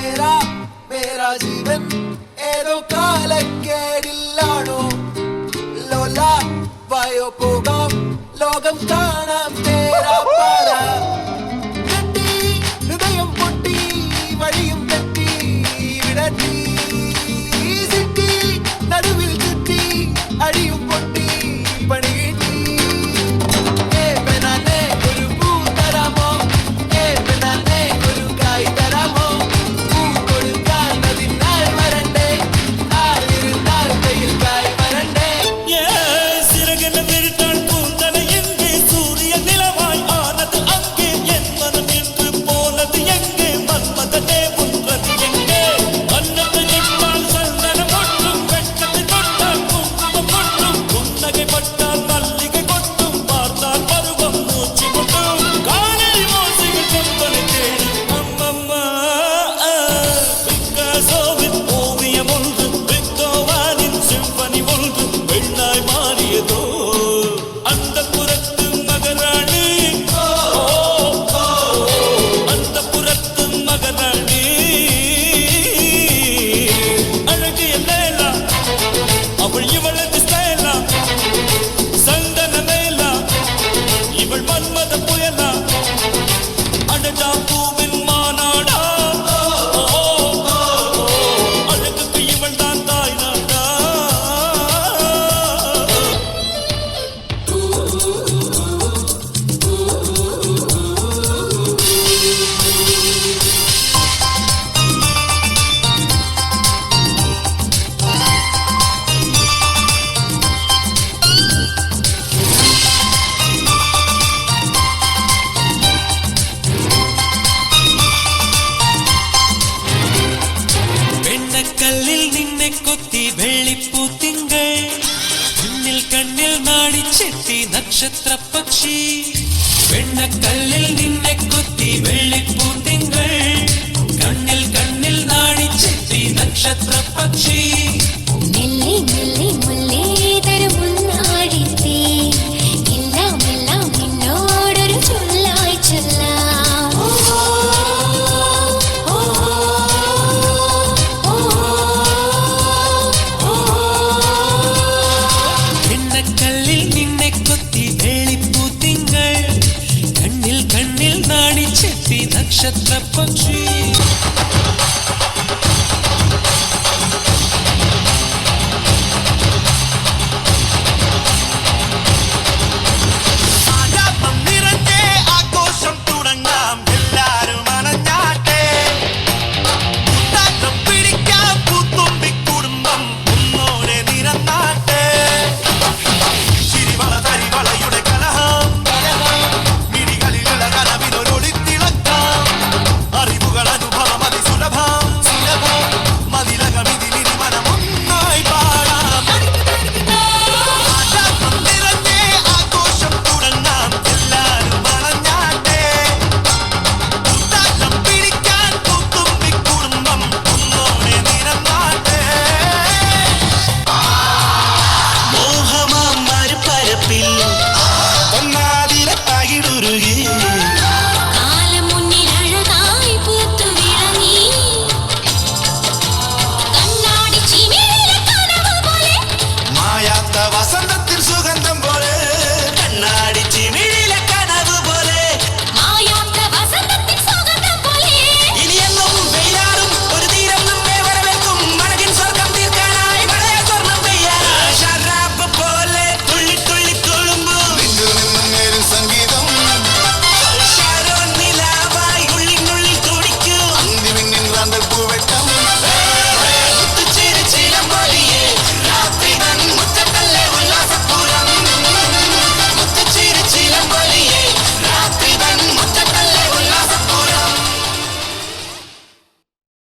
मेरा मेरा जीवन ഏതോ കാലക്കേടില്ലാണോ ലോല വായോ പോകാം ലോകം കാണാം തേരാ പാര കെട്ടി ഹൃദയം പൊട്ടി വഴിയും തെറ്റി വിടട്ടി സിറ്റി നടുവിൽ ചുറ്റി അടിയും പൊട്ടി പണി കിട്ടി ബനാനെ ഒരു പൂ തരാമോ ബനാനെ ഒരു കായ് തരാമോ പൂ കൊടുക്കാൻ അതിനാൾ വരണ്ടേ ആളിരുന്നാൽ കയ്യിൽ കായ് വരണ്ടേ சிறகென விரித்தாள் பூந்தனை எங்கே சூரிய நிலவாய் ஆனது அங்கே என் மனம் என்று போனது எங்கே மன்மதனே உன்றது எங்கே அன்னத்தை தொட்டால் சந்தனம் ஒட்டும் வெட்கத்தை தொட்டால் குங்குமம் கொட்டும் புன்னகை பட்டால் மல்லிகை கொட்டும் பார்த்தால் பருவம் மூச்சு கொட்டும் காணல் ஓசைகள் கொம்பனை தேடும் அம்மம்மா பிக்காசோவின் ஓவியம் ஒன்று பெத்தோவானின் சிம்பனி ஒன்று பெண்ணாய் மாறியதோ அந்த புறத்து மகராணி அந்த புறத்து மகராணி அழகிய லேலா அவள் இவளது ஸ்டைலா சந்தன மேலா இவள் மன்மத புயலா அடடா பூவின் மாநாடா அழகுக்கு இவள் தான் தாய் நாடா വെണ്ണക്കല്ലിൽ നിന്നെ കൊത്തി വെള്ളിപ്പൂത്തിങ്കൾ കണ്ണിൽ കണ്ണിൽ നാടിച്ചെത്തി നക്ഷത്ര പക്ഷി വെണ്ണക്കല്ലിൽ നിന്നെ കൊത്തി വെള്ളിപ്പൂത്തിങ്കൾ കണ്ണിൽ കണ്ണിൽ നാടിച്ചെത്തി നക്ഷത്ര പക്ഷി മെല്ലെ മെല്ലെ മുല്ലേ തരുമുന്നാടിത്തേ എല്ലാം എല്ലാം നിന്നോടൊരു ചൊല്ലായി ചൊല്ലാം വെണ്ണക്കല്ലിൽ നിന്നെ കൊത്തി വെള്ളിപ്പൂത്തിങ്കൾ കണ്ണിൽ കണ്ണിൽ നാടിച്ചെത്തി നക്ഷത്ര പക്ഷി